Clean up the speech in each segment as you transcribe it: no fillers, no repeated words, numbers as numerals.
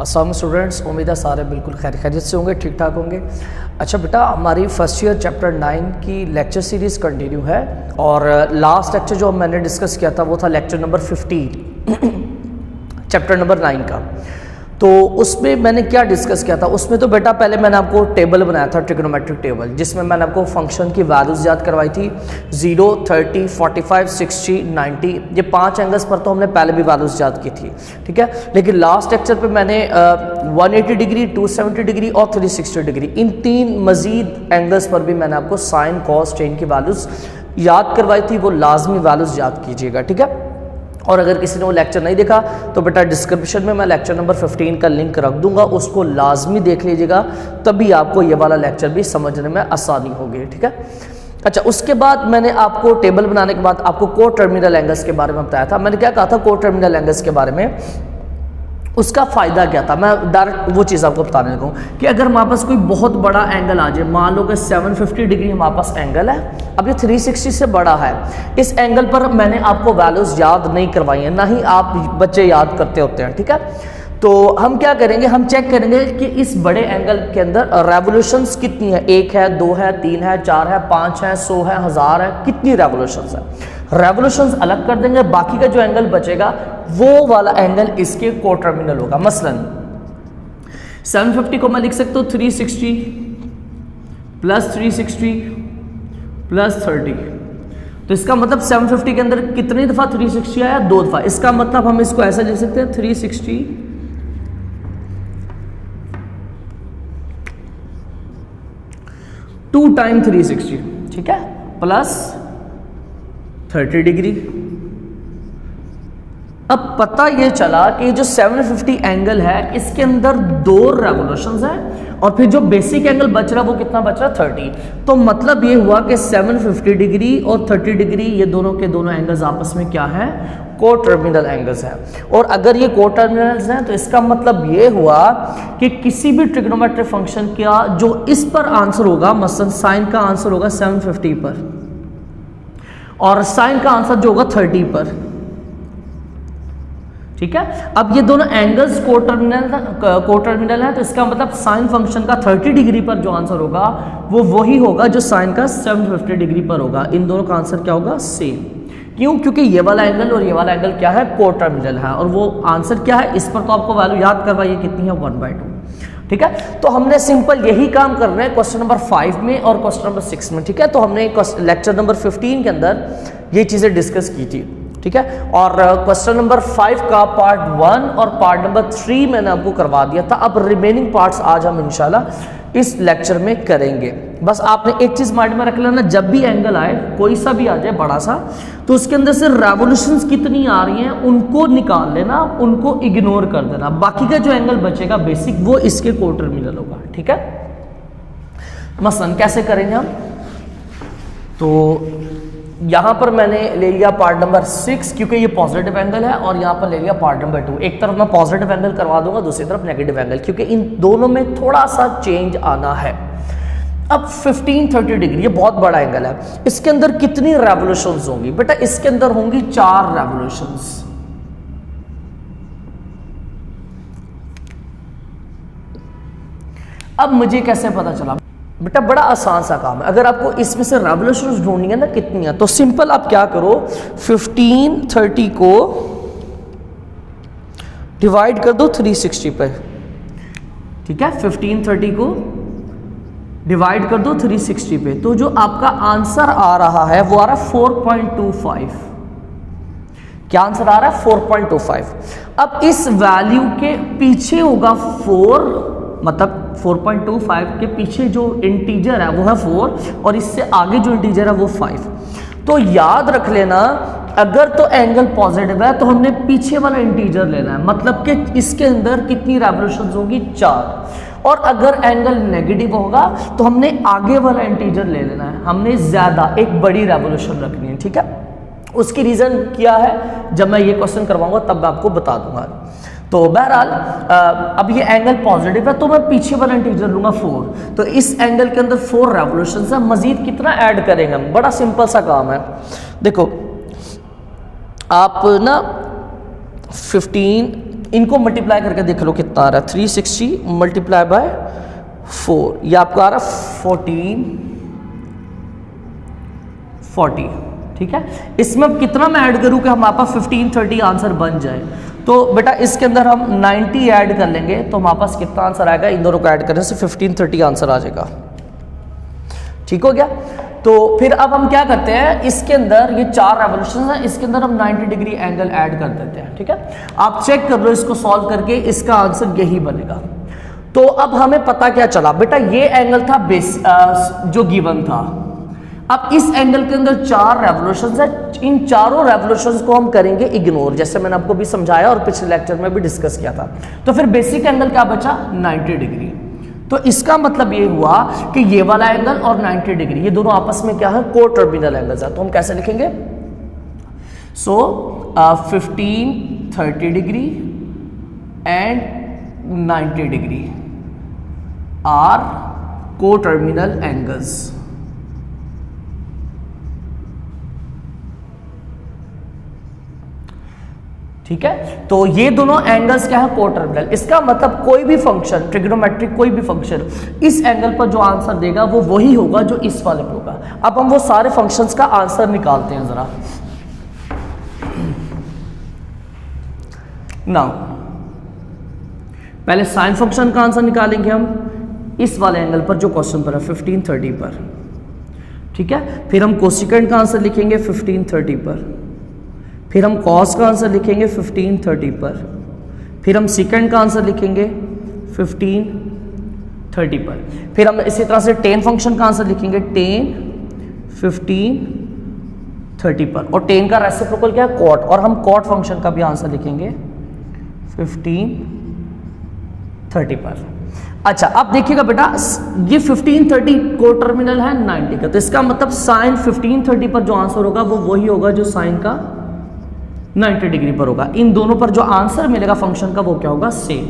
अस्सलाम स्टूडेंट्स, उम्मीद है सारे बिल्कुल खैरियत से होंगे, ठीक ठाक होंगे। अच्छा बेटा, हमारी फर्स्ट ईयर चैप्टर 9 की लेक्चर सीरीज़ कंटिन्यू है और लास्ट लेक्चर जो मैंने डिस्कस किया था वो था लेक्चर नंबर 15 चैप्टर नंबर 9 का। तो उसमें मैंने क्या डिस्कस किया था, उसमें तो बेटा पहले मैंने आपको टेबल बनाया था, ट्रिग्नोमेट्रिक टेबल, जिसमें मैंने आपको फंक्शन की वैल्यूज़ याद करवाई थी 0, 30, 45, 60, 90। ये 5 एंगल्स पर तो हमने पहले भी वैल्यूज़ याद की थी, ठीक है। लेकिन लास्ट लेक्चर पे मैंने 180 डिग्री, 270 डिग्री और 360 डिग्री, इन 3 मज़ीद एंगल्स पर भी मैंने आपको साइन, कॉस, टेन की वैल्यूज़ याद करवाई थी। वो लाजमी वैल्यूज़ याद कीजिएगा, ठीक है। और अगर किसी ने वो लेक्चर नहीं देखा तो बेटा डिस्क्रिप्शन में मैं लेक्चर नंबर 15 का लिंक रख दूंगा, उसको लाजमी देख लीजिएगा, तभी आपको ये वाला लेक्चर भी समझने में आसानी होगी, ठीक है। अच्छा, उसके बाद मैंने आपको टेबल बनाने के बाद आपको को टर्मिनल एंगल्स के बारे में बताया था। मैंने क्या कहा था को टर्मिनल एंगल्स के बारे में, उसका फ़ायदा क्या था, मैं डायरेक्ट वो चीज़ आपको बताने लगा हूँ कि अगर हमारे पास कोई बहुत बड़ा एंगल आ जाए, मान लो कि 750 डिग्री हमारे पास एंगल है, अब ये 360 से बड़ा है, इस एंगल पर मैंने आपको वैल्यूज़ याद नहीं करवाई हैं, ना ही आप बच्चे याद करते होते हैं, ठीक है। तो हम क्या करेंगे, हम चेक करेंगे कि इस बड़े एंगल के अंदर रेवोल्यूशंस कितनी है, 1 है, 2 है, 3 है, 4 है, 5 है, 100 है, 1000 है, कितनी रेवोल्यूशंस है। रेवोल्यूशंस अलग कर देंगे, बाकी का जो एंगल बचेगा वो वाला एंगल इसके को टर्मिनल होगा। मसलन 750 को मैं लिख सकता हूँ 360 प्लस 360 प्लस 30। तो इसका मतलब 750 के अंदर कितनी दफ़ा 360 आया, 2 दफ़ा। इसका मतलब हम इसको ऐसा लिख सकते हैं 360 2 टाइम 360, ठीक है, प्लस 30 डिग्री। अब पता ये चला कि जो 750 एंगल है इसके अंदर 2 रेवोल्यूशंस हैं और फिर जो बेसिक एंगल बच रहा वो कितना बच रहा, 30। तो मतलब ये हुआ कि 750 डिग्री और 30 डिग्री ये दोनों के दोनों एंगल्स आपस में क्या है, को टर्मिनल एंगल्स हैं। और अगर ये को टर्मिनल्स हैं तो इसका मतलब ये हुआ कि किसी भी ट्रिग्नोमेट्रिक फंक्शन का जो इस पर आंसर होगा, मसलन साइन का आंसर होगा 750 पर और साइन का आंसर जो होगा 30 पर, ठीक है। अब ये दोनों एंगल्स को टर्मिनल है, तो इसका मतलब साइन फंक्शन का 30 डिग्री पर जो आंसर होगा वो वही होगा जो साइन का 750 डिग्री पर होगा। इन दोनों का आंसर क्या होगा, सेम। क्यों? क्योंकि ये वाला एंगल और ये वाला एंगल क्या है, को टर्मिनल है। और वो आंसर क्या है, इस पर तो आपको वैल्यू याद करवाइए कितनी है, 1/2, ठीक है। तो हमने सिंपल यही काम करना है क्वेश्चन नंबर 5 में और क्वेश्चन नंबर 6 में, ठीक है। तो हमने लेक्चर नंबर 15 के अंदर ये चीज़ें डिस्कस की थी, ठीक है। और क्वेश्चन नंबर 5 का पार्ट 1 और पार्ट नंबर 3 मैंने आपको करवा दिया था। अब रिमेनिंग पार्ट्स आज हम इंशाल्लाह इस लेक्चर में करेंगे। बस आपने एक चीज़ माइंड में रख लेना, जब भी एंगल आए, कोई सा भी आ जाए बड़ा सा, तो उसके अंदर से रेवोल्यूशंस कितनी आ रही हैं उनको निकाल लेना, उनको इग्नोर कर देना। बाकी का जो एंगल बचेगा बेसिक वो इसके को टर्मिनल होगा, ठीक है। मसलन कैसे करेंगे हम, तो यहाँ पर मैंने ले लिया पार्ट नंबर 6 क्योंकि ये पॉजिटिव एंगल है, और यहाँ पर ले लिया पार्ट नंबर 2। एक तरफ मैं पॉजिटिव एंगल करवा दूंगा, दूसरी तरफ नेगेटिव एंगल, क्योंकि इन दोनों में थोड़ा सा चेंज आना है। अब 1530 डिग्री, ये बहुत बड़ा एंगल है, इसके अंदर कितनी रेवोल्यूशंस होंगी बेटा, इसके अंदर होंगी 4 रेवोल्यूशंस। अब मुझे कैसे पता चला बेटा, बड़ा आसान सा काम है। अगर आपको इसमें से रेवोल्यूशंस ढूंढनी है ना कितनी है, तो सिंपल आप क्या करो, 1530 को डिवाइड कर दो 360 पर, ठीक है। 1530 को डिवाइड कर दो 360 पे, तो जो आपका आंसर आ रहा है वो आ रहा है 4.25। क्या आंसर आ रहा है, 4.25। अब इस वैल्यू के पीछे होगा 4, मतलब 4.25 के पीछे जो इंटीजर है वो है 4 और इससे आगे जो इंटीजर है वो 5। तो याद रख लेना, अगर तो एंगल पॉजिटिव है तो हमने पीछे वाला इंटीजर लेना है, मतलब कि इसके अंदर कितनी रेवोल्यूशंस होगी, 4। और अगर एंगल नेगेटिव होगा तो हमने आगे वाला इंटीजर ले लेना है, हमने ज्यादा एक बड़ी रेवोल्यूशन रखनी है, ठीक है। उसकी रीजन क्या है जब मैं ये क्वेश्चन करवाऊंगा तब मैं आपको बता दूंगा। तो बहरहाल अब ये एंगल पॉजिटिव है तो मैं पीछे वाला इंटीजर लूंगा 4, तो इस एंगल के अंदर 4 रेवोल्यूशंस है। मजीद कितना ऐड करेंगे हम, बड़ा सिंपल सा काम है। देखो आप ना 15 इनको मल्टीप्लाई करके देख लो कितना आ रहा है, 360 मल्टीप्लाई बाय 4, ये आपका आ रहा है 40। ठीक है, इसमें अब कितना मैं ऐड करूं कि हमारे पास 1530 आंसर बन जाए। तो बेटा इसके अंदर हम 90 ऐड कर लेंगे तो हमारे पास कितना आंसर आएगा, इन दोनों को ऐड करने से 1530 आंसर आ जाएगा। ठीक हो गया। तो फिर अब हम क्या करते हैं, इसके अंदर ये 4 रेवोल्यूशन है, इसके अंदर हम 90 डिग्री एंगल ऐड कर देते हैं। ठीक है, आप चेक कर लो इसको सॉल्व करके, इसका आंसर यही बनेगा। तो अब हमें पता क्या चला बेटा, ये एंगल था बेस जो गिवन था। अब इस एंगल के अंदर 4 रेवोल्यूशंस है, इन चारों रेवोल्यूशंस को हम करेंगे इग्नोर, जैसे मैंने आपको भी समझाया और पिछले लेक्चर में भी डिस्कस किया था। तो फिर बेसिक एंगल क्या बचा, 90 डिग्री। तो इसका मतलब ये हुआ कि ये वाला एंगल और 90 डिग्री ये दोनों आपस में क्या है, को टर्मिनल एंगल्स है। तो हम कैसे लिखेंगे, सो 1530 डिग्री एंड 90 डिग्री आर को टर्मिनल एंगल्स। ठीक है, तो ये दोनों एंगल्स क्या है, को टर्मिनल। इसका मतलब कोई भी फंक्शन, ट्रिग्नोमेट्रिक कोई भी फंक्शन इस एंगल पर जो आंसर देगा वो वही होगा जो इस वाले पे होगा। अब हम वो सारे फंक्शंस का आंसर निकालते हैं जरा। नाउ पहले साइन फंक्शन का आंसर निकालेंगे हम इस वाले एंगल पर जो क्वेश्चन पर है 1530 पर। ठीक है, फिर हम कोसिकेंट का आंसर लिखेंगे 1530 पर, फिर हम कॉस का आंसर लिखेंगे 1530 पर, फिर हम सेकेंड का आंसर लिखेंगे 1530 पर, फिर हम इसी तरह से टेन फंक्शन का आंसर लिखेंगे 1530 पर, और टेन का रेसिप्रोकल क्या है, कॉट, और हम कॉट फंक्शन का भी आंसर लिखेंगे 1530 पर। अच्छा, अब देखिएगा बेटा ये 1530 को टर्मिनल है 90 का, तो इसका मतलब साइन 1530 पर जो आंसर होगा वो वही होगा जो साइन का 90 डिग्री पर होगा। इन दोनों पर जो आंसर मिलेगा फंक्शन का वो क्या होगा, सेम।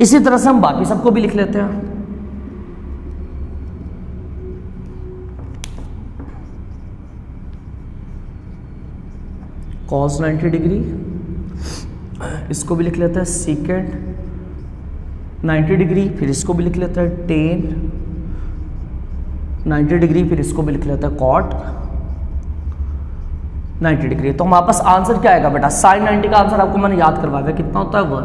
इसी तरह से हम बाकी सबको भी लिख लेते हैं। cos 90 डिग्री, इसको भी लिख लेते हैं सेकेंड 90 डिग्री, फिर इसको भी लिख लेते हैं टेन 90 डिग्री, फिर इसको भी लिख लेते हैं कॉट 90 डिग्री। तो हमारे पास आंसर क्या आएगा बेटा, साइन 90 का आंसर आपको मैंने याद करवाया कितना होता है 1,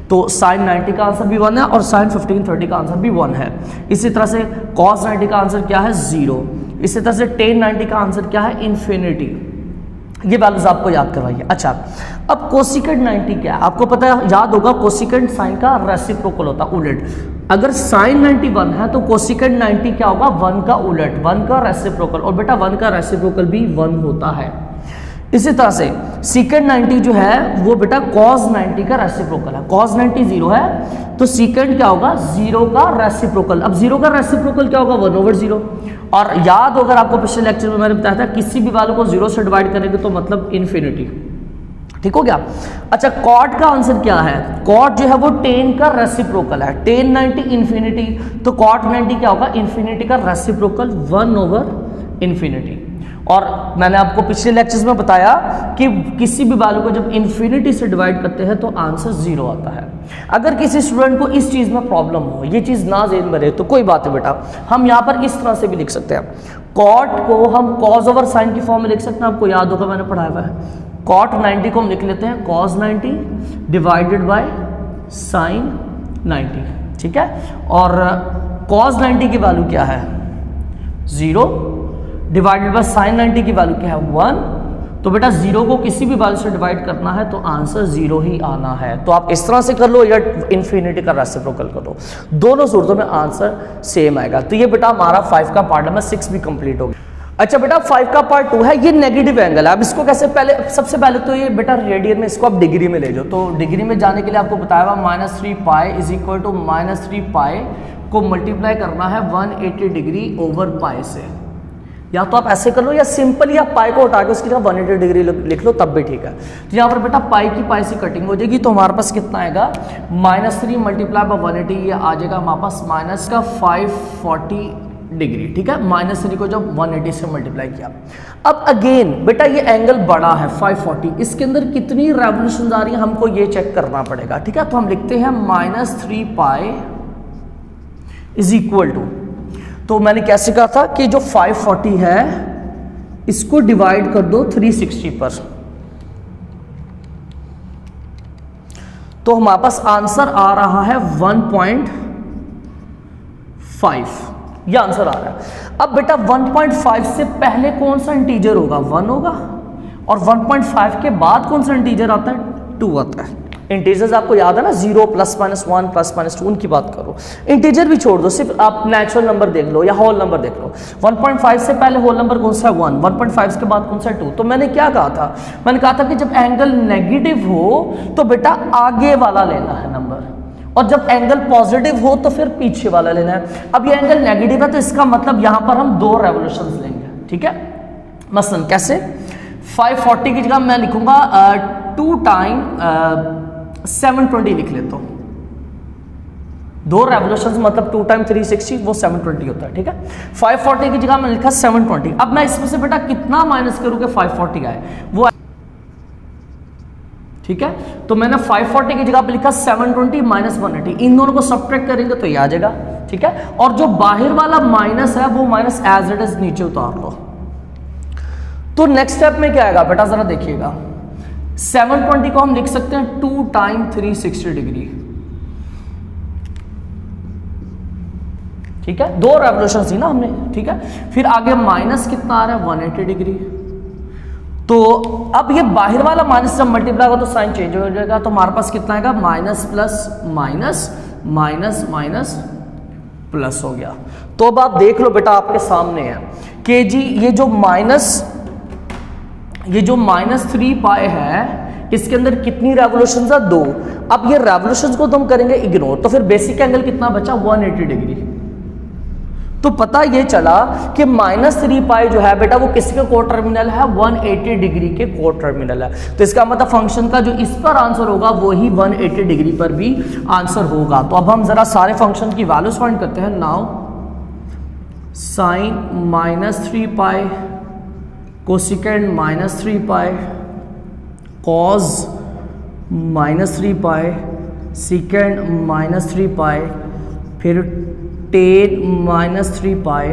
तो साइन 90 का आंसर भी 1 है और साइन 1530 का आंसर भी 1 है। इसी तरह से cos 90 का आंसर क्या है, 0। इसी तरह से टेन 90 का आंसर क्या है, इन्फिनिटी। ये वैल्यूज आपको याद करवाइए। अच्छा, अब कोसिकेंट 90 क्या है, आपको पता है, याद होगा कोसिकेंट साइन का रेसिप्रोकल होता है, उलट। अगर साइन 90 1 है तो कोसिकेंट 90 क्या होगा, 1 का उलट, 1 का रेसिप्रोकल, और बेटा 1 का रेसिप्रोकल भी 1 होता है। इसी तरह से सीकेंट 90 जो है वो बेटा cos 90 का रेसिप्रोकल है, cos 90 0 है तो सीकेंट क्या होगा, 0 का रेसिप्रोकल। अब 0 का रेसिप्रोकल क्या होगा, 1/0। और याद अगर आपको पिछले लेक्चर में मैंने बताया था किसी भी वैल्यू को 0 से डिवाइड करेंगे तो मतलब इन्फिनिटी। ठीक हो गया। अच्छा, कॉट का आंसर क्या है, कॉट जो है वो टेन का रेसिप्रोकल है, टेन 90 इन्फिनिटी, तो कॉट 90 क्या होगा, इन्फिनिटी का रेसिप्रोकल 1/इन्फिनिटी। और मैंने आपको पिछले लेक्चर्स में बताया कि किसी भी वैल्यू को जब इन्फिनिटी से डिवाइड करते हैं तो आंसर 0 आता है। अगर किसी स्टूडेंट को इस चीज़ में प्रॉब्लम हो, ये चीज़ ना ज़हन में रहे तो कोई बात है बेटा, हम यहाँ पर इस तरह से भी लिख सकते हैं। कॉट को हम कॉज ओवर साइन की फॉर्म में लिख सकते हैं, आपको याद होगा मैंने पढ़ाया हुआ है। कॉट 90 को हम लिख लेते हैं cos 90 डिवाइडेड बाय साइन 90। ठीक है, और cos 90 की वैल्यू क्या है, 0 डिवाइडेड बाय साइन 90 की वैल्यू क्या है, 1। तो बेटा 0 को किसी भी वैल्यू से डिवाइड करना है तो आंसर 0 ही आना है। तो आप इस तरह से कर लो या इन्फिनिटी का रेसिप्रोकल कर लो, दोनों सूरतों में आंसर सेम आएगा। तो ये बेटा हमारा 5 का पार्ट है, 6 भी कंप्लीट हो गया। अच्छा बेटा 5 का पार्ट 2 है, ये नेगेटिव एंगल है। अब इसको कैसे, पहले सबसे पहले तो ये बेटा रेडियन में, इसको आप डिग्री में ले जाओ। तो डिग्री में जाने के लिए आपको बताया हुआ -3 पाई इज इक्वल टू -3 पाई को मल्टीप्लाई करना है 180 डिग्री ओवर पाई से। या तो आप ऐसे कर लो या सिंपली आप पाई को उठा के उसकी जगह 180 डिग्री लिख लो तब भी ठीक है। तो यहाँ पर बेटा पाई की पाई से कटिंग हो जाएगी तो हमारे पास कितना आएगा, -3 मल्टीप्लाई बाय 180, ये आ जाएगा हमारे पास -540 डिग्री, ठीक है। -3 को जब 180 से मल्टीप्लाई किया। अब अगेन बेटा ये एंगल बड़ा है 540, इसके अंदर कितनी रेवोल्यूशन आ रही है हमको ये चेक करना पड़ेगा, ठीक है। तो हम लिखते हैं -3 पाई इज इक्वल टू, तो मैंने कैसे कहा था कि जो 540 है इसको डिवाइड कर दो 360 पर, तो हमारे पास आंसर आ रहा है 1.5, ये आंसर आ रहा है। अब बेटा 1.5 से पहले कौन सा इंटीजर होगा, 1 होगा, और 1.5 के बाद कौन सा इंटीजर आता है, 2 आता है। इंटीजर्स आपको याद है ना, 0 +-1 +-2, उनकी बात करो। इंटीजर भी छोड़ दो, सिर्फ आप नेचुरल नंबर देख लो या होल नंबर देख लो। 1.5 से पहले होल नंबर कौन सा है, 1, 1.5 के बाद कौन सा है, 2। तो मैंने क्या कहा था, मैंने कहा था कि जब एंगल नेगेटिव हो तो बेटा आगे वाला लेना है नंबर, और जब एंगल पॉजिटिव हो तो फिर पीछे वाला लेना है। अब ये एंगल नेगेटिव है तो इसका मतलब यहां पर हम 2 रेवोल्यूशंस लेंगे, ठीक है। मसलन कैसे, 540 की जगह मैं लिखूंगा 2 टाइम 720 लिख लेता हूं। 2 रेवोल्यूशंस मतलब 2 टाइम 360 वो 720 होता है, ठीक है। 540 की जगह मैंने लिखा 720। अब मैं इसमें से बेटा कितना माइनस करूं कि 540 आए, वो ठीक है। तो मैंने 540 की जगह पे लिखा 720 -180, इन दोनों को सब्ट्रैक्ट करेंगे तो ये आ जाएगा, ठीक है। और जो बाहर वाला माइनस है वो माइनस एज इट इज नीचे उतार लो। तो नेक्स्ट स्टेप में क्या आएगा बेटा, जरा देखिएगा। 720 को हम लिख सकते हैं 2 टाइम 360 डिग्री, ठीक है। 2 रेवोल्यूशन थी ना हमने, ठीक है। फिर आगे माइनस कितना आ रहा है, 180 डिग्री। तो अब ये बाहर वाला माइनस जब मल्टीप्लाई होगा तो साइन चेंज हो जाएगा, तो हमारे पास कितना आएगा, minus plus minus minus minus plus हो गया। तो अब आप देख लो बेटा आपके सामने है कि जी ये जो -3 पाई है इसके अंदर कितनी रेवोल्यूशंस है, 2। अब ये रेवोल्यूशंस को तो हम करेंगे इग्नोर, तो फिर बेसिक एंगल कितना बचा, 180 डिग्री। तो पता ये चला कि -3 पाई जो है बेटा वो किसके को टर्मिनल है, 180 डिग्री के को टर्मिनल है। तो इसका मतलब फंक्शन का जो इस पर आंसर होगा वही 180 डिग्री पर भी आंसर होगा। तो अब हम जरा सारे फंक्शन की वैल्यूज फाइंड करते हैं। नाउ साइन -3 पाई, कोसेकेंड -3 पाई, कॉस -3 पाई, सेकेंड -3 पाई, फिर टेन -3 पाई,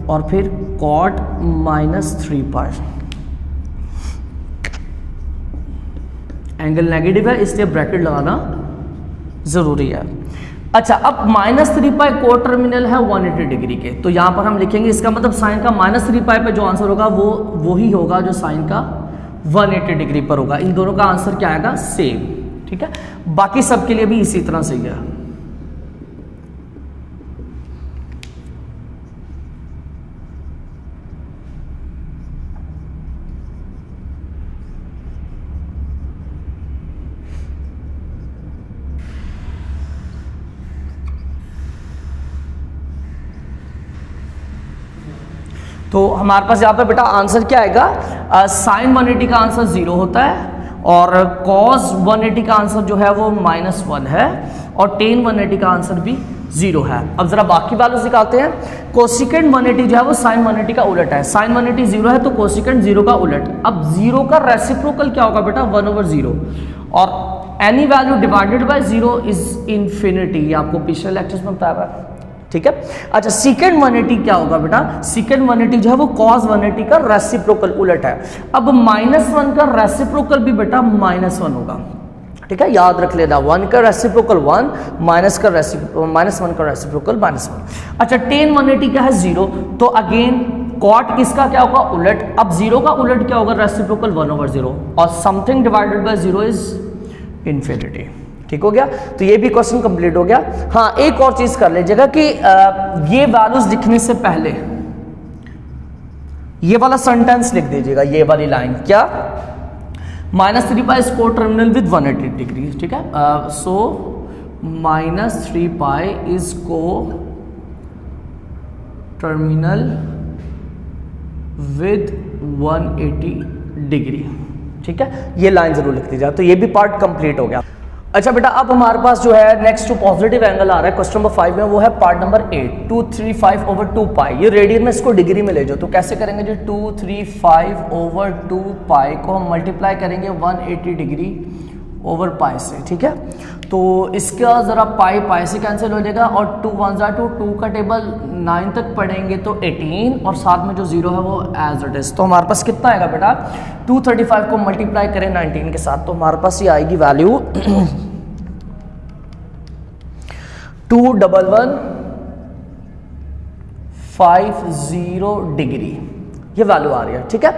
और फिर कॉट -3 पाई। एंगल नेगेटिव है इसलिए ब्रैकेट लगाना जरूरी है। अच्छा, अब -3 पाई को टर्मिनल है 180 डिग्री के, तो यहां पर हम लिखेंगे इसका मतलब साइन का -3 पाई पे जो आंसर होगा वो ही होगा जो साइन का 180 डिग्री पर होगा। इन दोनों का आंसर क्या आएगा, सेम, ठीक है। बाकी सबके लिए भी इसी तरह से ही है। तो हमारे पास यहाँ पे बेटा आंसर क्या आएगा, साइन 180 का आंसर 0 होता है, और कॉस 180 का आंसर जो है वो -1 है, और टेन 180 का आंसर भी 0 है। अब जरा बाकी वैल्यूज निकालते हैं। कोसेकेंड 180 जो है वो साइन 180 का उलट है, साइन 180 0 है तो कोसेकेंड 0 का उलट। अब 0 का रेसिप्रोकल क्या होगा बेटा, 1/0, और any value divided by 0 is infinity, ये आपको पिछले लेक्चर्स में बताया है, ठीक है। अच्छा, सेकेंड 180 क्या होगा बेटा, सेकेंड 180 जो है वो cos 180 का रेसिप्रोकल उलट है। अब -1 का रेसिप्रोकल भी बेटा -1 होगा, ठीक है, याद रख लेना। 1 का रेसिप्रोकल 1, -1 का रेसिप्रोकल -1। अच्छा, टेन 180 क्या है, 0, तो अगेन कॉट इसका क्या होगा, उलट। अब 0 का उलट क्या होगा, रेसिप्रोकल 1/0, और something divided by 0 is infinity. ठीक हो गया, तो ये भी क्वेश्चन कंप्लीट हो गया। हाँ, एक और चीज कर लीजिएगा कि ये वैल्यूज लिखने से पहले ये वाला सेंटेंस लिख दीजिएगा, ये वाली लाइन क्या, -3 पाई इज को टर्मिनल विद 180 डिग्री, ठीक है। सो -3 पाई इज को टर्मिनल विद 180 डिग्री, ठीक है। ये लाइन जरूर लिख दीजिएगा। तो ये भी पार्ट कंप्लीट हो गया। अच्छा बेटा, अब हमारे पास जो है नेक्स्ट जो पॉजिटिव एंगल आ रहा है क्वेश्चन नंबर 5 में, वो है पार्ट नंबर 8, 235 ओवर 2 पाई। ये रेडियन में इसको डिग्री में ले जाओ, तो कैसे करेंगे जी? 235 ओवर 2 पाई को हम मल्टीप्लाई करेंगे 180 डिग्री ओवर पाई से, ठीक है। तो इसका ज़रा पाई से कैंसिल हो जाएगा, और 2 1 जा 2, 2 का टेबल 9 तक पढ़ेंगे तो 18, और साथ में जो 0 है वो एज इट इज़। तो हमारे पास कितना आएगा बेटा? 235 को मल्टीप्लाई करें 19 के साथ, तो हमारे पास ये आएगी वैल्यू 21150 डिग्री, ये वैल्यू आ रही है, ठीक है।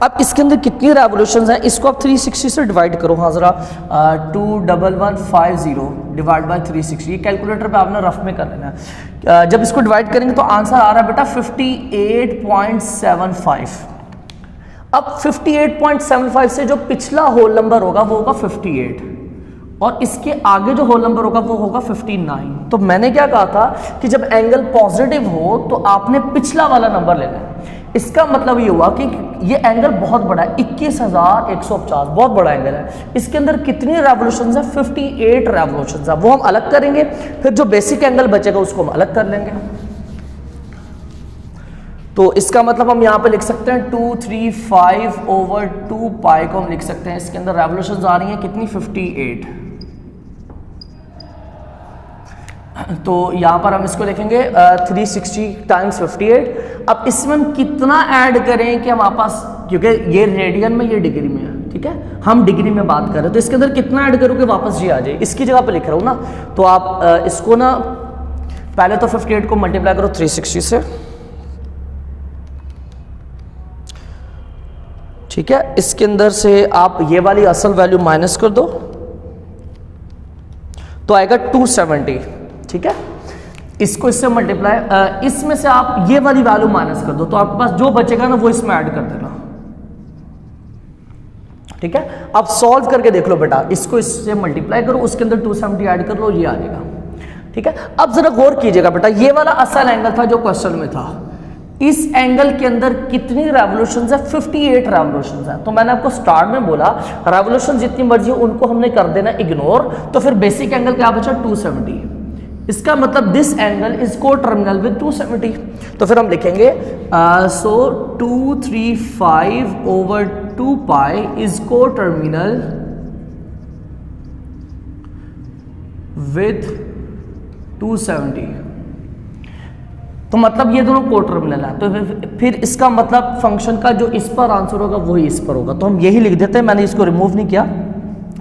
अब इसके अंदर कितनी रेवोल्यूशंस हैं, इसको आप 360 से डिवाइड करो। हाँ ज़रा 21150 डिवाइड बाय 360, ये कैलकुलेटर पे आपने रफ में कर लेना है। जब इसको डिवाइड करेंगे तो आंसर आ रहा है बेटा 58.75। अब 58.75 से जो पिछला होल नंबर होगा वो होगा 58, और इसके आगे जो होल नंबर होगा वो होगा 59। तो मैंने क्या कहा था कि जब एंगल पॉजिटिव हो तो आपने पिछला वाला नंबर लेना है। इसका मतलब ये हुआ कि ये एंगल बहुत बड़ा है, 21,150, बहुत बड़ा एंगल है। इसके अंदर कितनी रेवोल्यूशंस है? 58 रेवोल्यूशंस है, वो हम अलग करेंगे। फिर जो बेसिक एंगल बचेगा उसको हम अलग कर लेंगे। तो इसका मतलब हम यहाँ पे लिख सकते हैं 235 ओवर 2 पाई को हम लिख सकते हैं, इसके अंदर रेवोल्यूशंस आ रही हैं कितनी? 58। तो यहाँ पर हम इसको लिखेंगे 360 टाइम्स 58। अब इसमें हम कितना ऐड करें कि हमारे पास, क्योंकि ये रेडियन में ये डिग्री में है, ठीक है, हम डिग्री में बात कर रहे हैं, तो इसके अंदर कितना ऐड करोगे वापस ये आ जाए। इसकी जगह पे लिख रहा हूँ ना, तो आप इसको ना पहले तो 58 को मल्टीप्लाई करो 360 से, ठीक है। इसके अंदर से आप ये वाली असल वैल्यू माइनस कर दो तो आएगा 270, ठीक है। इसको इससे मल्टीप्लाई, इसमें से आप ये वाली वैल्यू माइनस कर दो, तो आपके पास जो बचेगा ना वो इसमें ऐड कर देना, ठीक है। अब सॉल्व करके देख लो बेटा, इसको इससे मल्टीप्लाई करो, उसके अंदर 270 ऐड कर लो, ये आ जाएगा, ठीक है। अब जरा गौर कीजिएगा बेटा, ये वाला असल एंगल था जो क्वेश्चन में था, इस एंगल के अंदर कितनी रेवोल्यूशंस है? 58 रेवोल्यूशंस है। तो मैंने आपको स्टार्ट में बोला रेवोल्यूशन जितनी मर्जी हो उनको हमने कर देना इग्नोर, तो फिर बेसिक एंगल क्या बचा? 270। इसका मतलब दिस एंगल इज को टर्मिनल विद 270। तो फिर हम लिखेंगे सो 235 ओवर 2 पाई इज को टर्मिनल विद 270। तो मतलब ये दोनों को टर्मिनल है, तो फिर इसका मतलब फंक्शन का जो इस पर आंसर होगा वही इस पर होगा। तो हम यही लिख देते हैं, मैंने इसको रिमूव नहीं किया,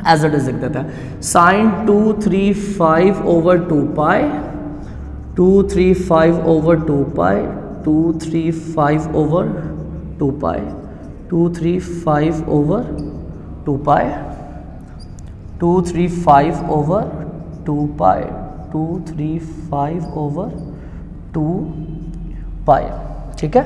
एज इट इज लिख देते हैं। साइन 235 ओवर 2 पाई, 235 ओवर 2 पाई, 235 ओवर 2 पाई, 235 ओवर 2 पाई, 235 ओवर 2 पाई, 235 ओवर 2 पाई, ठीक है।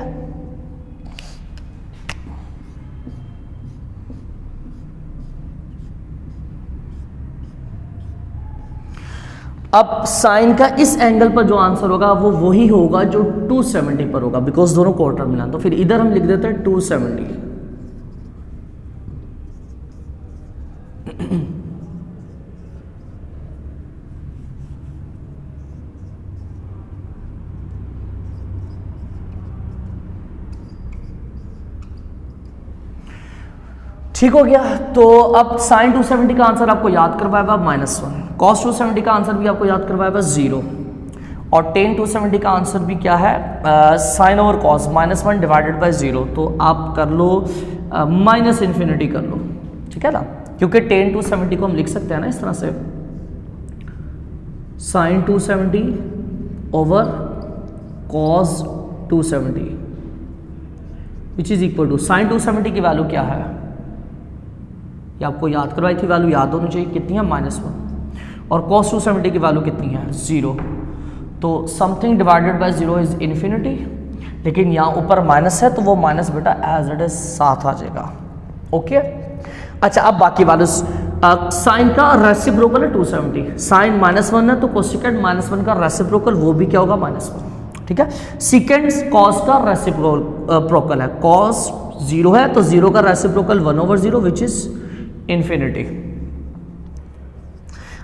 अब साइन का इस एंगल पर जो आंसर होगा वो वही होगा जो 270 पर होगा, बिकॉज दोनों क्वार्टर मिला। तो फिर इधर हम लिख देते हैं 270। ठीक हो गया। तो अब साइन 270 का आंसर आपको याद करवाएगा -1, कॉस 270 का आंसर भी आपको याद करवाएगा 0, और टेन 270 का आंसर भी क्या है? Sine over cos -1 divided by 0। तो आप कर लो -∞ कर लो, ठीक है ना, क्योंकि टेन 270 को हम लिख सकते हैं ना इस तरह से, sine 270 over cos 270 which is equal to, sine 270 की वैल्यू क्या है? ये आपको याद करवाई थी, वैल्यू याद होनी चाहिए, कितनी है? -1, और cos 270 की वैल्यू कितनी है? 0। तो something divided by 0 is infinity, लेकिन यहाँ ऊपर माइनस है तो वो माइनस बेटा एज इट इज साथ आ जाएगा, ओके। अच्छा, अब बाकी वैल्यू, साइन का रेसिप्रोकल है 270, साइन -1 है तो कोसेकेंड -1 का रेसिप्रोकल वो भी क्या होगा? -1, ठीक है। सेकेंड कॉस का रेसिप्रोकल है, कॉस 0 है तो 0 का रेसिप्रोकल 1/0 विच इज इन्फिनिटी।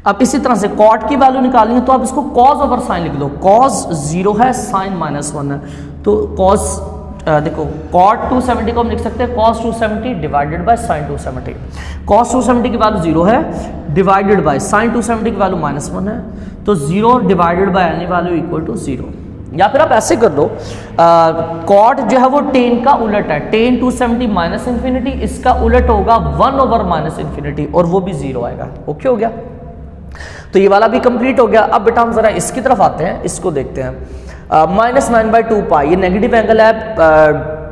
अब इसी तरह से कॉट की वैल्यू निकालनी है तो आप इसको कॉस ओवर साइन लिख दो, कॉस 0 है, साइन -1 है, तो कॉस देखो कॉट 270 को हम लिख सकते हैं cos 270 divided by sine 270। Cos 270 की वैल्यू 0 है डिवाइडेड बाय साइन 270 की वैल्यू -1 है, तो 0 divided by any value equal to 0। या फिर आप ऐसे कर लो, कॉट जो है वो टेन का उलट है, टेन 270 माइनस इन्फिनिटी, इसका उलट होगा 1 ओवर माइनस इन्फिनिटी और वो भी 0 आएगा। ओके हो गया, तो ये वाला भी कंप्लीट हो गया। अब बेटा हम जरा इसकी तरफ आते हैं, इसको देखते हैं। -9/2 पाई, ये नेगेटिव एंगल है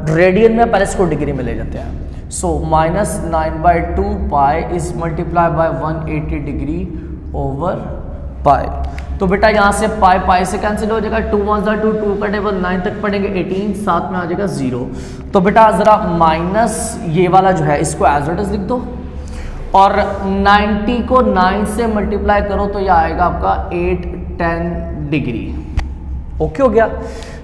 रेडियन में, पहले इसको डिग्री में ले जाते हैं। सो -9/2 pi is multiply by 180 degree over पाई। तो बेटा यहाँ से पाई पाई से कैंसिल हो जाएगा, 2 1 2 2 का टेबल 9 तक पढ़ेंगे, 18 साथ में आ जाएगा 0। तो बेटा जरा माइनस ये वाला जो है इसको एज इट इज लिख दो और 90 को 9 से मल्टीप्लाई करो तो यह आएगा आपका 810 डिग्री। ओके हो गया।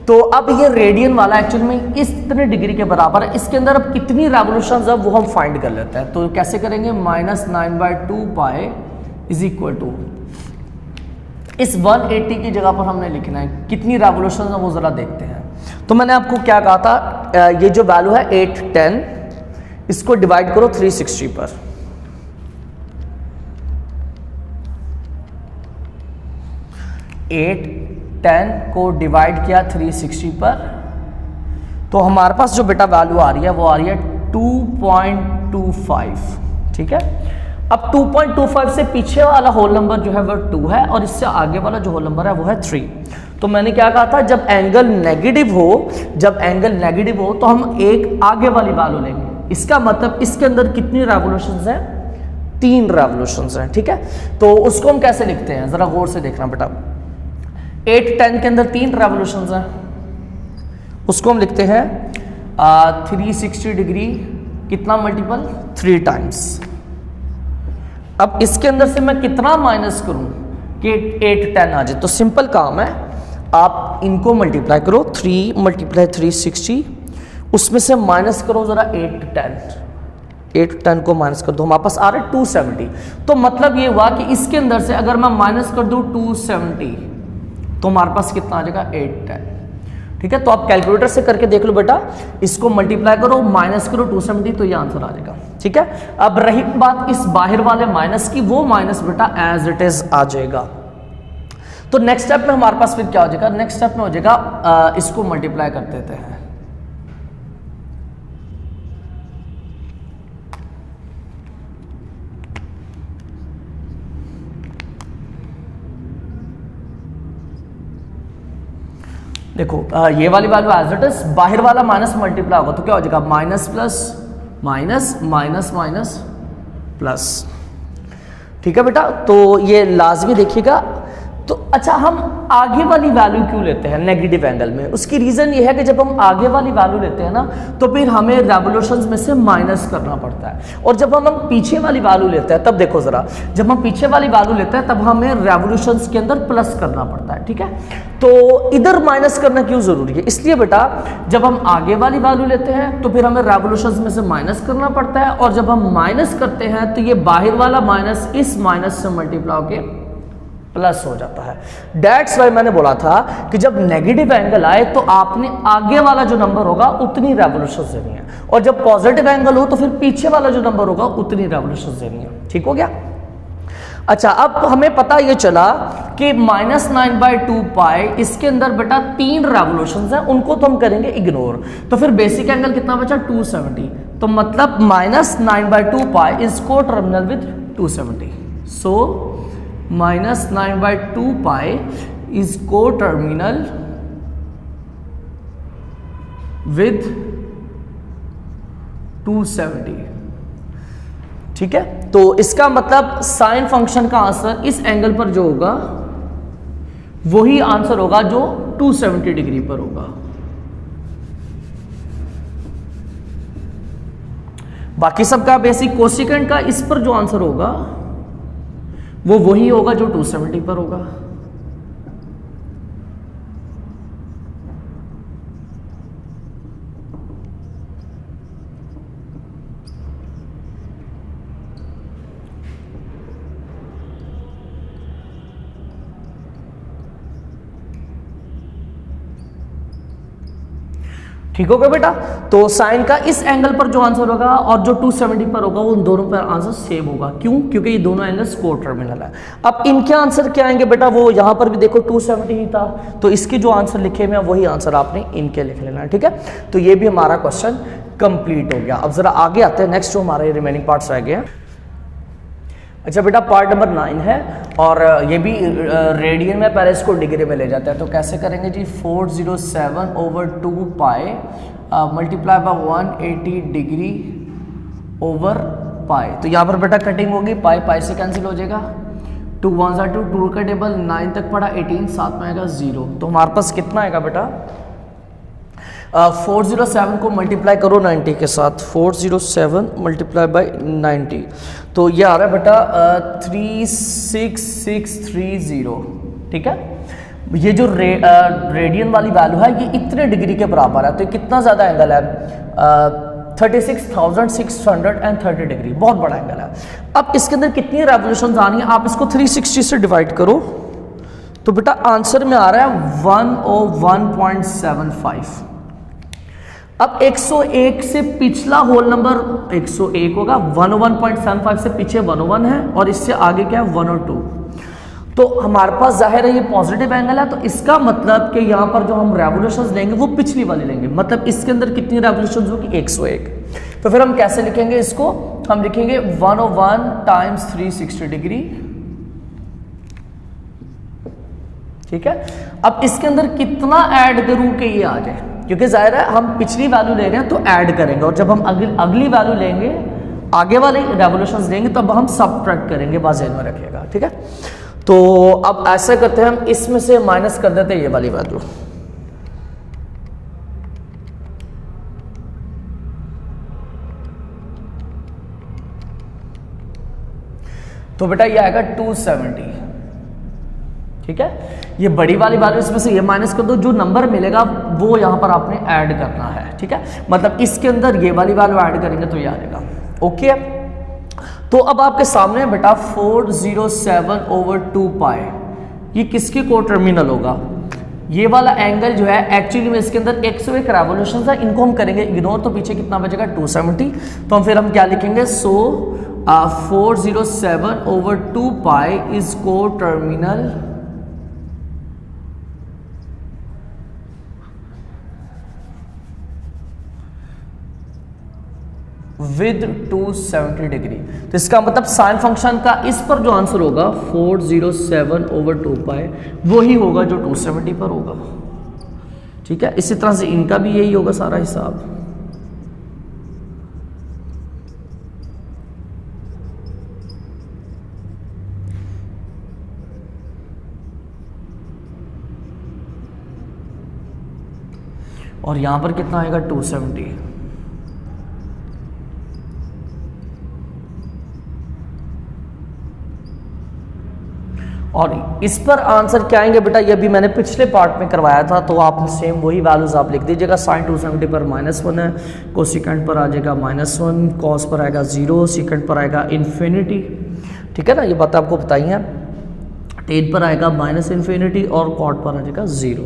तो अब ये रेडियन वाला एक्चुअल में इस इतने डिग्री के बराबर है, इसके अंदर अब कितनी रेवोल्यूशंस है वो हम फाइंड कर लेते हैं। तो कैसे करेंगे, -9/2 पाई इज इक्वल टू, इस 180 की जगह पर हमने लिखना है कितनी रेवोल्यूशंस है वो जरा देखते हैं। तो मैंने आपको क्या कहा था, ये जो वैल्यू है 810, इसको डिवाइड करो 360 पर। 810 को डिवाइड किया 360 पर, तो हमारे पास जो बेटा वैल्यू आ रही है वो आ रही है 2.25। ठीक है, अब 2.25 से पीछे वाला होल नंबर जो है वो 2 है और इससे आगे वाला जो होल नंबर है वो है 3। तो मैंने क्या कहा था, जब एंगल नेगेटिव हो तो हम एक आगे वाली वैल्यू लेंगे। इसका मतलब इसके अंदर कितनी रेवोल्यूशंस हैं, 3 रेवोल्यूशंस हैं। ठीक है, तो उसको हम कैसे लिखते हैं जरा गौर से देखना बेटा। 810 के अंदर 3 रेवोल्यूशंस हैं, उसको हम लिखते हैं 360 डिग्री, कितना मल्टीपल, 3 टाइम्स। अब इसके अंदर से मैं कितना माइनस करूं कि 810 आ जाए, तो सिंपल काम है, आप इनको मल्टीप्लाई करो, 3 × 360, उसमें से माइनस करो जरा 810 को माइनस कर दो, हमारे पास आ रहा है 270। तो मतलब ये हुआ कि इसके अंदर से अगर मैं माइनस कर दूं 270 तो हमारे पास कितना आ जाएगा 810। ठीक है, तो आप कैलकुलेटर से करके देख लो बेटा, इसको मल्टीप्लाई करो, माइनस करो 270, तो ये आंसर आ जाएगा। ठीक है, अब रही बात इस बाहर वाले माइनस की, वो माइनस बेटा एज इट इज आ जाएगा। तो नेक्स्ट स्टेप में हमारे पास फिर क्या हो जाएगा, नेक्स्ट स्टेप में हो जाएगा इसको मल्टीप्लाई कर देते हैं। देखो ये वाली वैल्यू एज इट इज, बाहर वाला माइनस मल्टीप्लाई होगा तो क्या हो जाएगा, minus plus minus minus minus plus. ठीक है बेटा, तो ये लाजमी देखिएगा। तो अच्छा, हम आगे वाली वैल्यू क्यों लेते हैं नेगेटिव एंगल में, उसकी रीजन ये है कि जब हम आगे वाली वैल्यू लेते हैं ना तो फिर हमें रेवोल्यूशंस में से माइनस करना पड़ता है, और जब हम पीछे वाली वैल्यू लेते हैं तब देखो जरा, जब हम पीछे वाली वैल्यू लेते हैं तब हमें रेवोल्यूशंस के अंदर प्लस करना पड़ता है। ठीक है, तो इधर माइनस करना क्यों जरूरी है, इसलिए बेटा जब हम आगे वाली वैल्यू लेते हैं तो फिर हमें रेवोल्यूशंस में से माइनस करना पड़ता है, और जब हम माइनस करते हैं तो ये बाहर वाला माइनस इस माइनस से मल्टीप्लाई होकर प्लस हो जाता है। दैट्स वाई मैंने बोला था कि जब नेगेटिव एंगल आए तो आपने आगे वाला जो नंबर होगा उतनी रेवोल्यूशंस देनी है, और जब पॉजिटिव एंगल हो तो फिर पीछे वाला जो नंबर होगा उतनी रेवोल्यूशंस देनी है। ठीक हो गया। अच्छा, अब हमें पता ये चला कि -9/2 पाई, इसके अंदर बेटा 3 रेवोल्यूशंस हैं, उनको तो हम करेंगे इग्नोर। तो फिर बेसिक एंगल कितना बचा, 270। तो मतलब -9/2 पाई इज को terminal with 270। So -9/2 pi is को टर्मिनल विद 270। ठीक है, तो इसका मतलब साइन फंक्शन का आंसर इस एंगल पर जो होगा वही आंसर होगा जो 270 डिग्री पर होगा। बाकी सबका बेसिक कोसिकेंट का इस पर जो आंसर होगा वो वही होगा जो 270 पर होगा। ठीक होगा बेटा। तो साइन का इस एंगल पर जो आंसर होगा और जो 270 पर होगा, वो उन दोनों पर आंसर सेम होगा। क्यों? क्योंकि ये दोनों एंगल्स को टर्मिनल है। अब इनके आंसर क्या आएंगे बेटा? वो यहां पर भी देखो 270 ही था, तो इसके जो आंसर लिखे हुए हैं वही आंसर आपने इनके लिख लेना है। ठीक है, तो ये भी हमारा क्वेश्चन कंप्लीट हो गया। अब जरा आगे आते हैं, नेक्स्ट जो हमारे रिमेनिंग पार्ट्स रह गए हैं। अच्छा बेटा, पार्ट नंबर 9 है और ये भी रेडियन में, पहले इसको डिग्री में ले जाते हैं। तो कैसे करेंगे जी? 407/2 पाई मल्टीप्लाई बाय 180 डिग्री ओवर पाई। तो यहाँ पर बेटा कटिंग होगी, पाई पाई से कैंसिल हो जाएगा, 2 1 2, 2 का टेबल 9 तक पड़ा, 18 साथ में आएगा 0। तो हमारे पास कितना आएगा बेटा? 407 को मल्टीप्लाई करो 90 के साथ, 407 मल्टीप्लाई बाई 90, तो ये आ रहा है बेटा 36630। ठीक है, ये जो रेडियन वाली वैल्यू है ये इतने डिग्री के बराबर है, तो कितना ज़्यादा एंगल है? 36,630 डिग्री, बहुत बड़ा एंगल है। अब इसके अंदर कितनी रेवोल्यूशन आनी है? आप इसको 360 से डिवाइड करो, तो बेटा आंसर में आ रहा है 101.75। अब 101 से पिछला होल नंबर 101 होगा, 101.75 से पीछे 101 है और इससे आगे क्या है? 102। तो हमारे पास जाहिर है ये पॉजिटिव एंगल है, तो इसका मतलब कि यहाँ पर जो हम रेवोल्यूशंस लेंगे वो पिछली वाली लेंगे, मतलब इसके अंदर कितनी रेवोल्यूशंस होगी? 101। तो फिर हम कैसे लिखेंगे इसको? हम लिखेंगे 101 टाइम्स 360 डिग्री। ठीक है, अब इसके अंदर कितना ऐड करूं कि ये आ जाए, क्योंकि जाहिर है हम पिछली वैल्यू ले रहे हैं तो ऐड करेंगे, और जब हम अगली वैल्यू लेंगे, आगे वाले रेवोल्यूशंस लेंगे, तब हम सबट्रैक्ट करेंगे, बात ध्यान में रखिएगा। ठीक है, तो अब ऐसा करते हैं, हम इसमें से माइनस कर देते हैं ये वाली वैल्यू। तो बेटा ये आएगा 270। ठीक है, ये बड़ी वाली वैल्यू इसमें से ये माइनस कर दो, जो नंबर मिलेगा वो यहां पर आपने ऐड करना है। ठीक है, मतलब इसके अंदर ये वाली वैल्यू ऐड करेंगे तो ये आ जाएगा। ओके, तो अब आपके सामने है बेटा 407/2 पाई, ये किसके को टर्मिनल होगा? ये वाला एंगल जो है एक्चुअली में इसके अंदर 101 रेवोल्यूशन है, इनको हम करेंगे इग्नोर, तो पीछे कितना बचेगा? 270। तो फिर हम क्या लिखेंगे? 407/2 पाई इज को टर्मिनल विद 270 डिग्री। तो इसका मतलब साइन फंक्शन का इस पर जो आंसर होगा 407/2 पाई वही होगा जो 270 पर होगा। ठीक है, इसी तरह से इनका भी यही होगा सारा हिसाब। और यहां पर कितना आएगा? 270। और इस पर आंसर क्या आएंगे बेटा? ये भी मैंने पिछले पार्ट में करवाया था, तो आप सेम वही वैल्यूज आप लिख दीजिएगा। साइन 270 पर -1 है, कोसिकेंट पर आ जाएगा -1, कॉस पर आएगा 0, सीकेंट पर आएगा इन्फिनिटी। ठीक है ना, ये बात आपको बताई है। टेन पर आएगा -इन्फिनिटी और कॉट पर आ जाएगा 0।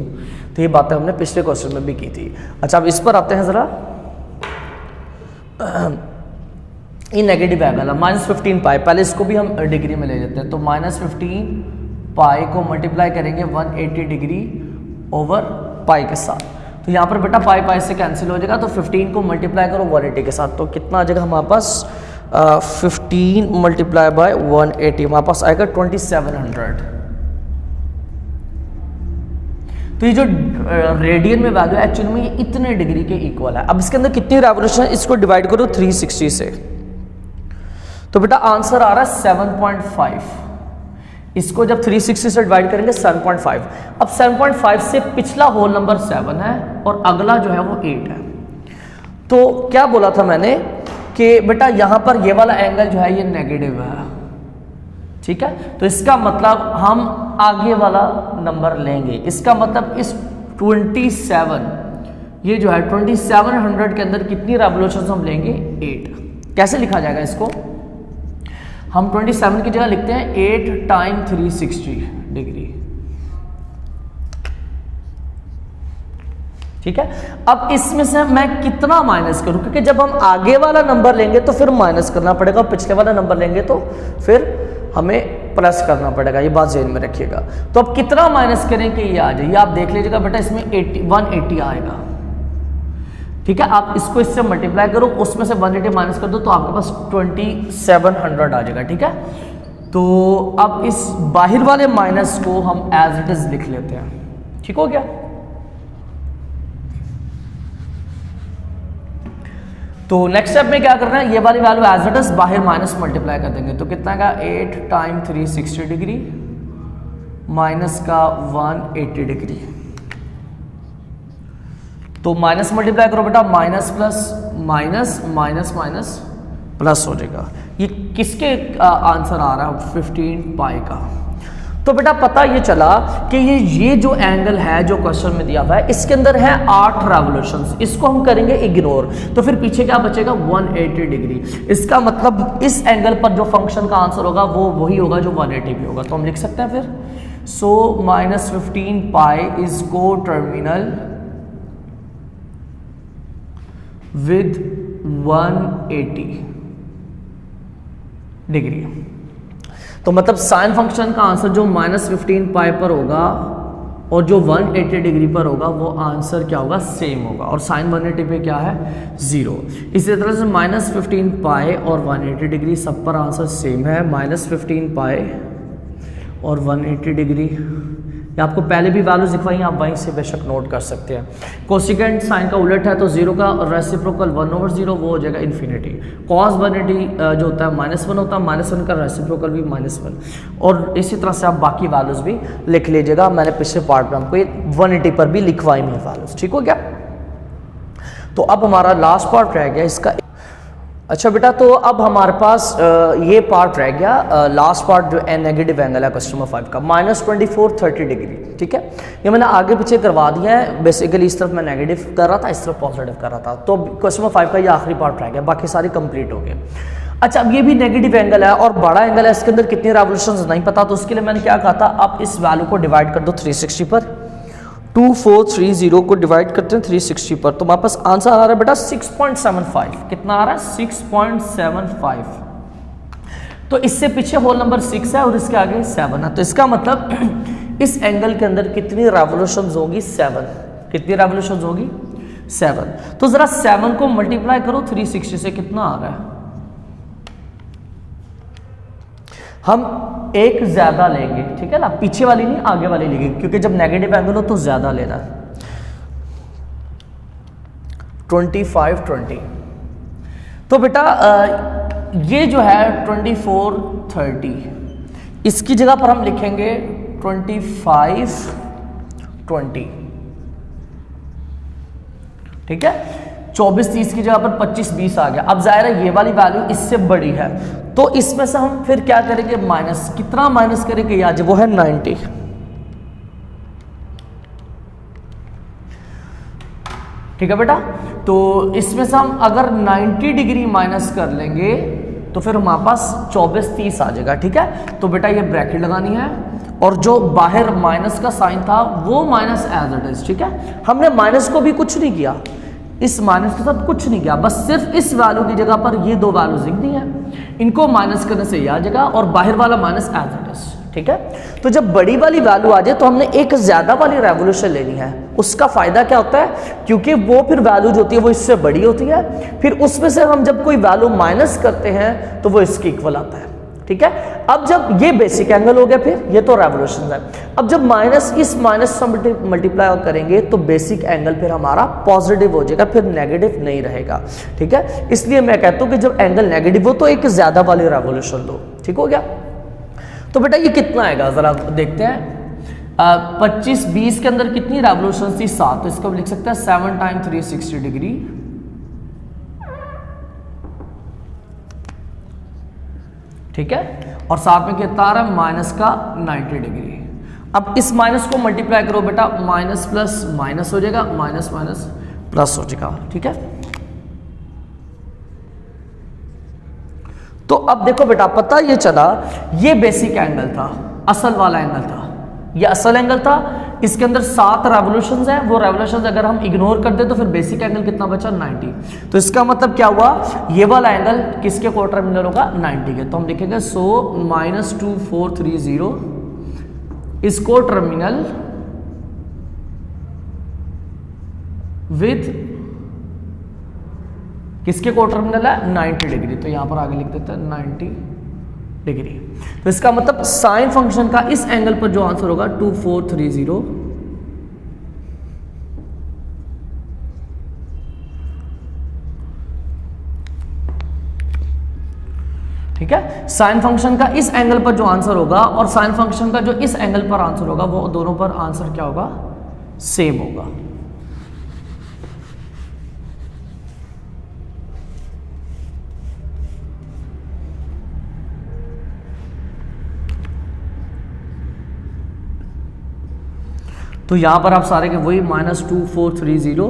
तो ये बातें हमने पिछले क्वेश्चन में भी की थी। अच्छा, अब इस पर आते हैं जरा। ये नेगेटिव एंगल है -15 पाई, पहले इसको भी हम डिग्री में ले लेते हैं। तो -15 पाई को मल्टीप्लाई करेंगे 180 डिग्री ओवर पाई के साथ। तो यहाँ पर बेटा पाई पाई से कैंसिल हो जाएगा, तो 15 को मल्टीप्लाई करो 180 के साथ, तो कितना आ जाएगा हमारे पास? 15 मल्टीप्लाई बाय 180 हमारे पास आएगा 2700। तो ये जो रेडियन में वैल्यू है एक्चुअली में ये इतने डिग्री के इक्वल है। अब इसके अंदर कितनी रेवोल्यूशन है? इसको डिवाइड करो 360 से, तो बेटा आंसर आ रहा है 7.5। इसको जब 360 से डिवाइड करेंगे 7.5। अब 7.5 से पिछला होल नंबर 7 है और अगला जो है वो 8 है। तो क्या बोला था मैंने कि बेटा यहां पर ये वाला एंगल जो है ये नेगेटिव है। ठीक है, तो इसका मतलब हम आगे वाला नंबर लेंगे। इसका मतलब इस 27 ये जो है 2700 के अंदर कितनी रेवोल्यूशन हम लेंगे? 8। कैसे लिखा जाएगा इसको? हम 27 की जगह लिखते हैं 8 टाइम 360 डिग्री। ठीक है। अब इसमें से मैं कितना माइनस करूं, क्योंकि जब हम आगे वाला नंबर लेंगे तो फिर माइनस करना पड़ेगा, पिछले वाला नंबर लेंगे तो फिर हमें प्लस करना पड़ेगा, ये बात ज़हन में रखिएगा। तो अब कितना माइनस करें कि ये आ जाए, ये आप देख लीजिएगा बेटा, इसमें 180 आएगा, ठीक है। आप इसको इससे मल्टीप्लाई करो, उसमें से 180 माइनस कर दो तो आपके पास 2700 आ जाएगा, ठीक है। तो अब इस बाहर वाले माइनस को हम एज इट इज लिख लेते हैं, ठीक हो गया। तो नेक्स्ट स्टेप में क्या करना है, ये वाली वैल्यू एज इट इज बाहर माइनस मल्टीप्लाई कर देंगे, तो कितना का 8 टाइम 360 डिग्री माइनस का 180 डिग्री, तो माइनस मल्टीप्लाई करो बेटा, minus plus minus minus minus plus हो जाएगा। ये किसके आंसर आ रहा है, 15 पाई का। तो बेटा पता ये चला कि ये जो एंगल है जो क्वेश्चन में दिया हुआ है, इसके अंदर है 8 रेवोल्यूशंस, इसको हम करेंगे इग्नोर, तो फिर पीछे क्या बचेगा 180 डिग्री। इसका मतलब इस एंगल पर जो फंक्शन का आंसर होगा वो वही होगा जो 180 भी होगा, तो हम लिख सकते हैं फिर। सो -15 पाई इज को टर्मिनल विद 180 डिग्री। तो मतलब साइन फंक्शन का आंसर जो -15 पाई पर होगा और जो 180 डिग्री पर होगा वो आंसर क्या होगा, सेम होगा, और साइन 180 पे क्या है 0। इसी तरह से -15 पाई और 180 डिग्री सब पर आंसर सेम है, -15 पाई और 180 डिग्री। या आपको पहले भी वैल्यूज दिखवाई, आप वहीं से बेशक नोट कर सकते हैं। कोसिकेंट साइन का उलट है तो 0 का रेसिप्रोकल 1/0 वो हो जाएगा इन्फिनिटी। कॉस 180 जो होता है -1 होता है, -1 का रेसिप्रोकल भी -1, और इसी तरह से आप बाकी वैल्यूज भी लिख लीजिएगा। मैंने पिछले पार्ट में आपको ये 180 पर भी लिखवाई हुई वैल्यूज, ठीक हो गया। तो अब हमारा लास्ट पार्ट रह गया इसका। अच्छा बेटा, तो अब हमारे पास ये पार्ट रह गया, लास्ट पार्ट जो है नेगेटिव एंगल है क्वेश्चन नंबर 5 का, -24 30 डिग्री, ठीक है। ये मैंने आगे पीछे करवा दिया है, बेसिकली इस तरफ मैं नेगेटिव कर रहा था, इस तरफ पॉजिटिव कर रहा था। तो क्वेश्चन नंबर 5 का ये आखिरी पार्ट रह गया, बाकी सारी कंप्लीट हो गए। अच्छा, अब ये भी नेगेटिव एंगल है और बड़ा एंगल है, इसके अंदर कितनी रेवोल्यूशंस नहीं पता, तो उसके लिए मैंने क्या कहा था, आप इस वैल्यू को डिवाइड कर दो 360 पर, 2430 को डिवाइड करते हैं 360 पर, तो हमारे पास आंसर आ रहा है बेटा 6.75। कितना आ रहा है, 6.75। तो इससे पीछे होल नंबर 6 है और इसके आगे 7 है, तो इसका मतलब इस एंगल के अंदर कितनी रेवोल्यूशंस होगी, 7। कितनी रेवोल्यूशंस होगी, 7। तो जरा 7 को मल्टीप्लाई करो 360 से, कितना आ रहा है। हम एक ज्यादा लेंगे, ठीक है ना, पीछे वाली नहीं आगे वाली लेंगे, क्योंकि जब नेगेटिव एंगल हो तो ज्यादा लेना है। 25 20। तो बेटा ये जो है 24 30, इसकी जगह पर हम लिखेंगे 25 20, ठीक है। 24 30 की जगह पर 25 20 आ गया। अब जाहिर है ये वाली वैल्यू इससे बड़ी है, तो इसमें से हम फिर क्या करेंगे, माइनस। कितना माइनस करेंगे आज, वो है 90, ठीक है बेटा। तो इसमें से हम अगर 90 डिग्री माइनस कर लेंगे तो फिर हमारे पास 24 30 आ जाएगा, ठीक है। तो बेटा ये ब्रैकेट लगानी है, और जो बाहर माइनस का साइन था वो माइनस एज इट इज, ठीक है। हमने माइनस को भी कुछ नहीं किया, इस माइनस के साथ कुछ नहीं किया, बस सिर्फ इस वैल्यू की जगह पर ये दो वैल्यूज लिख दी हैं, इनको माइनस करने से ये आ जाएगा, और बाहर वाला माइनस एज इट इज, ठीक है। तो जब बड़ी वाली वैल्यू आ जाए तो हमने एक ज्यादा वाली रेवोल्यूशन लेनी है। उसका फायदा क्या होता है, क्योंकि वो फिर वैल्यू जो होती है वो इससे बड़ी होती है, फिर उसमें से हम जब कोई वैल्यू माइनस करते हैं तो वो इसके इक्वल आता है, ठीक है। अब जब ये बेसिक एंगल हो गया, फिर ये तो रेवोल्यूशन है। अब जब माइनस इस माइनस से मल्टीप्लाई करेंगे तो बेसिक एंगल फिर हमारा पॉजिटिव हो जाएगा, फिर नेगेटिव नहीं रहेगा, ठीक है। इसलिए मैं कहता हूं कि जब एंगल नेगेटिव हो तो एक ज्यादा वाली रेवोल्यूशन दो, ठीक हो गया। तो बेटा ये कितना आएगा जरा देखते हैं। 25 20 के अंदर कितनी रेवोल्यूशन थी, 7, तो इसको लिख सकते हैं 7 टाइम 360 डिग्री, ठीक है। और साथ में कितना आ रहा है, माइनस का 90 डिग्री। अब इस माइनस को मल्टीप्लाई करो बेटा, माइनस प्लस माइनस हो जाएगा, माइनस माइनस प्लस हो जाएगा, ठीक है। तो अब देखो बेटा, पता ये चला ये बेसिक एंगल था, असल वाला एंगल था, ये असल एंगल था, इसके अंदर 7 रेवोल्यूशंस हैं, वो रेवोल्यूशंस अगर हम इग्नोर कर दे तो फिर बेसिक एंगल कितना बचा 90। तो इसका मतलब क्या हुआ, ये वाला एंगल किसके को टर्मिनल होगा 90 के। तो हम लिखेंगे सो -2430 इसको टर्मिनल विथ किसके को टर्मिनल है 90 डिग्री। तो यहां पर आगे लिख देते हैं 90 डिग्री। तो इसका मतलब साइन फंक्शन का इस एंगल पर जो आंसर होगा 2430, ठीक है। साइन फंक्शन का इस एंगल पर जो आंसर होगा और साइन फंक्शन का जो इस एंगल पर आंसर होगा, वो दोनों पर आंसर क्या होगा, सेम होगा। तो यहां पर आप सारे के वही -2430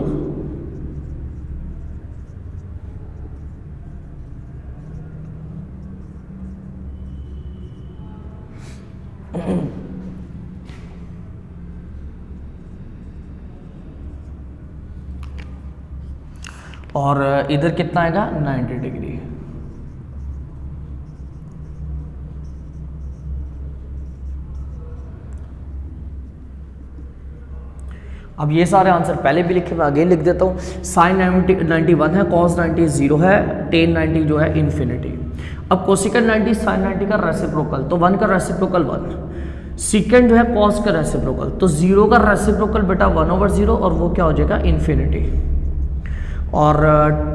और इधर कितना आएगा 90 डिग्री। अब ये सारे आंसर पहले भी लिखे, मैं अगेन लिख देता हूँ। साइन 90 1 है, कॉस 90 0 है, टेन 90 जो है इन्फिनिटी। अब कोसिकेंट 90 साइन 90 का रेसिप्रोकल, तो 1 का रेसिप्रोकल 1, सीकेंट जो है कॉस का रेसिप्रोकल, तो 0 का रेसिप्रोकल बेटा 1/0 और वो क्या हो जाएगा इन्फिनिटी। और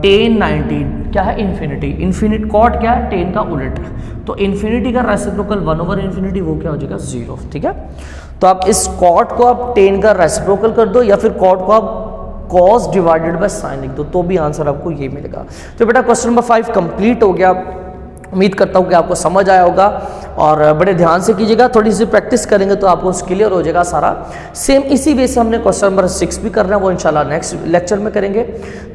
टेन 90 क्या है इन्फिनिटी, इन्फिनिट कॉट क्या है टेन का उलट, तो इन्फिनिटी का रेसिप्रोकल 1/∞, वो क्या हो जाएगा 0, ठीक है। तो आप इस कॉट को आप टेन का रेसिप्रोकल कर दो या फिर कॉट को आप कॉस डिवाइडेड बाय साइन लिख दो, तो भी आंसर आपको ये मिलेगा। तो बेटा क्वेश्चन नंबर 5 कंप्लीट हो गया। उम्मीद करता हूँ कि आपको समझ आया होगा और बड़े ध्यान से कीजिएगा, थोड़ी सी प्रैक्टिस करेंगे तो आपको क्लियर हो जाएगा सारा। सेम इसी वे से हमने क्वेश्चन नंबर 6 भी करना है, वो इंशाल्लाह नेक्स्ट लेक्चर में करेंगे।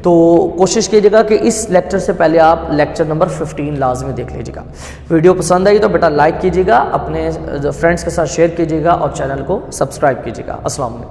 तो कोशिश कीजिएगा कि इस लेक्चर से पहले आप लेक्चर नंबर 15 लाजमी देख लीजिएगा। वीडियो पसंद आई तो बेटा लाइक कीजिएगा, अपने फ्रेंड्स के साथ शेयर कीजिएगा और चैनल को सब्सक्राइब कीजिएगा। अस्सलाम वालेकुम।